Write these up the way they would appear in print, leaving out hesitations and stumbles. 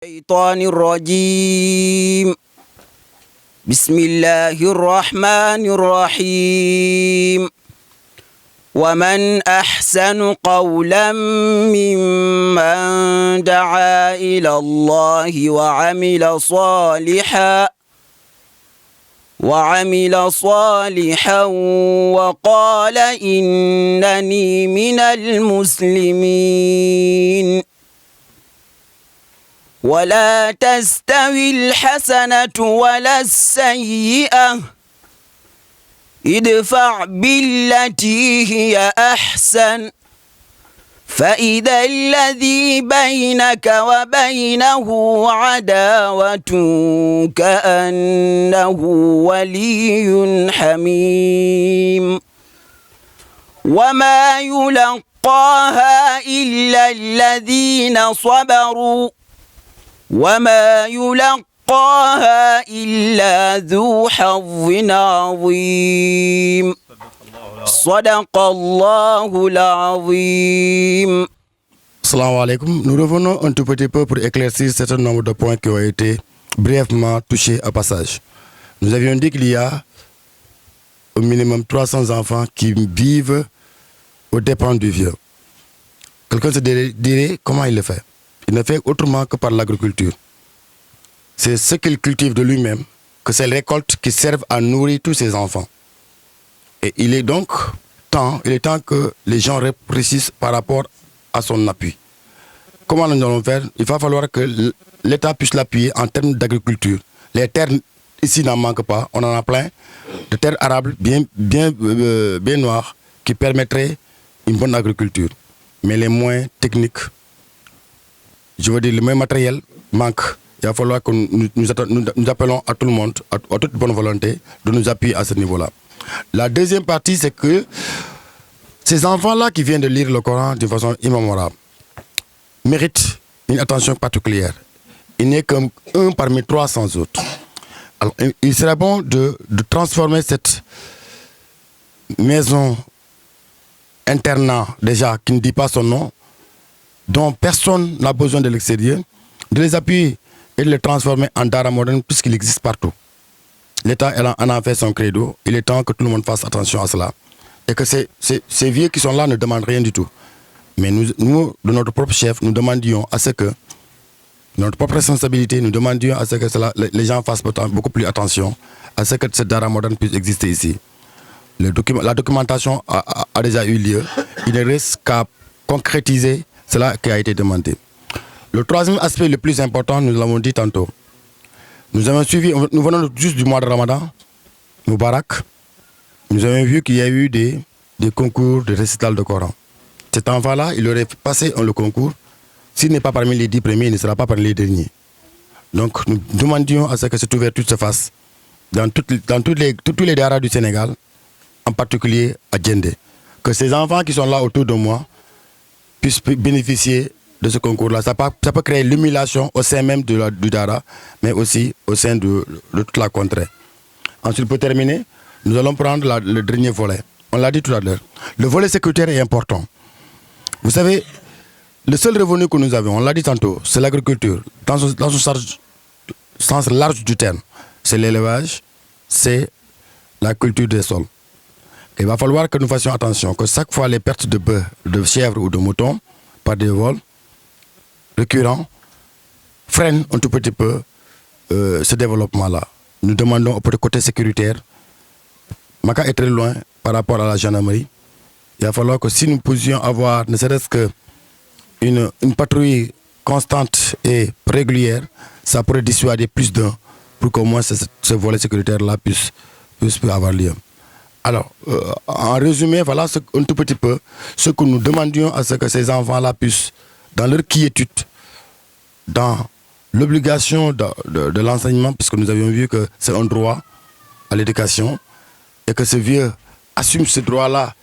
الشيطان الرجيم بسم الله الرحمن الرحيم ومن أحسن قولا ممن دعا إلى الله وعمل صالحا وقال إنني من المسلمين ولا تستوي الحسنة ولا السيئة ادفع بالتي هي أحسن فإذا الذي بينك وبينه عداوة كأنه ولي حميم وما يلقاها إلا الذين صبروا وما يلقاها إلا ذو حظ عظيم صدق الله العظيم. Assalamu alaikum. Nous revenons un tout petit peu pour éclaircir un certain nombre de points qui ont été brièvement touchés au passage. Nous avions dit qu'il y a au minimum 300 enfants qui vivent aux dépens du vieux. Quelqu'un se dirait comment il le fait. Il ne fait autrement que par l'agriculture. C'est ce qu'il cultive de lui-même, que c'est les récoltes qui servent à nourrir tous ses enfants. Et il est temps que les gens réfléchissent par rapport à son appui. Comment nous allons faire? Il va falloir que l'État puisse l'appuyer en termes d'agriculture. Les terres ici n'en manquent pas, on en a plein. De terres arables bien noires qui permettraient une bonne agriculture. Mais les moyens techniques, je veux dire, le même matériel manque. Il va falloir que nous appelons à tout le monde, à toute bonne volonté, de nous appuyer à ce niveau-là. La deuxième partie, c'est que ces enfants-là qui viennent de lire le Coran de façon immémorable méritent une attention particulière. Il n'est qu'un parmi 300 autres. Alors, il serait bon de transformer cette maison internat, déjà, qui ne dit pas son nom, dont personne n'a besoin de l'extérieur, de les appuyer et de les transformer en dara moderne puisqu'il existe partout. L'État en a fait son credo. Il est temps que tout le monde fasse attention à cela. Et que ces vieux qui sont là ne demandent rien du tout. Mais nous, de notre propre chef, nous demandions à ce que, de notre propre responsabilité, nous demandions à ce que les gens fassent beaucoup plus attention à ce que cette dara moderne puisse exister ici. La documentation a déjà eu lieu. Il ne reste qu'à concrétiser cela qui a été demandé. Le troisième aspect le plus important, nous l'avons dit tantôt. Nous venons juste du mois de Ramadan, Moubarak. Nous avons vu qu'il y a eu des concours de récital de Coran. Cet enfant-là, il aurait passé le concours. S'il n'est pas parmi les 10 premiers, il ne sera pas parmi les derniers. Donc nous demandions à ce que cette ouverture se fasse dans tous les daras du Sénégal, en particulier à Djendé. Que ces enfants qui sont là autour de moi puissent bénéficier de ce concours-là. Ça peut créer l'humiliation au sein même du Dara, mais aussi au sein de toute la contrée. Ensuite, pour terminer, nous allons prendre le dernier volet. On l'a dit tout à l'heure. Le volet sécuritaire est important. Vous savez, le seul revenu que nous avons, on l'a dit tantôt, c'est l'agriculture, dans son sens large du terme. C'est l'élevage, c'est la culture des sols. Il va falloir que nous fassions attention, que chaque fois les pertes de bœufs, de chèvres ou de moutons, par des vols récurrents, freinent un tout petit peu ce développement-là. Nous demandons au côté sécuritaire, Maka est très loin par rapport à la gendarmerie. Il va falloir que si nous pouvions avoir ne serait-ce qu'une patrouille constante et régulière, ça pourrait dissuader plus d'un pour qu'au moins ce volet sécuritaire-là puisse avoir lieu. Alors, en résumé, voilà un tout petit peu ce que nous demandions à ce que ces enfants-là puissent, dans leur quiétude, dans l'obligation de l'enseignement, puisque nous avions vu que c'est un droit à l'éducation, et que ce vieux assume ce droit-là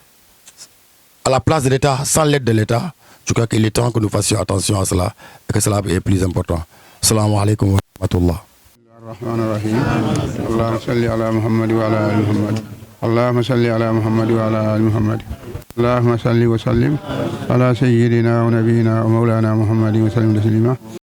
à la place de l'État, sans l'aide de l'État, je crois qu'il est temps que nous fassions attention à cela, et que cela est plus important. Assalamu alaikum wa rahmatullah. اللهم صل على محمد وعلى آل محمد اللهم صل وسلم على سيدنا ونبينا ومولانا محمد وسلم تسليما